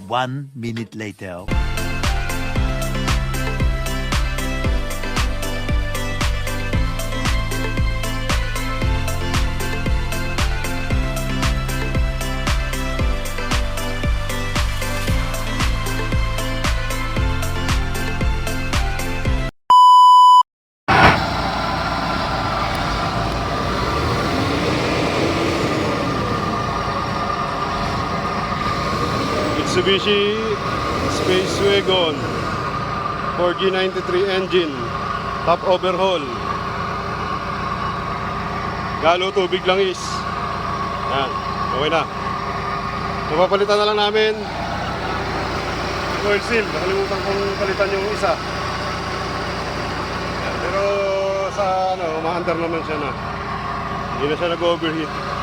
1 minute later. Mitsubishi Space Wagon 4G93 engine, top overhaul, naghalo, tubig, langis. Yan, okay na. Napapalitan na lang namin oil seal. Nakalimutan kong palitan yung isa. Yan, pero sa ano, umaandar naman siya na. Hindi na siya nag-overheat.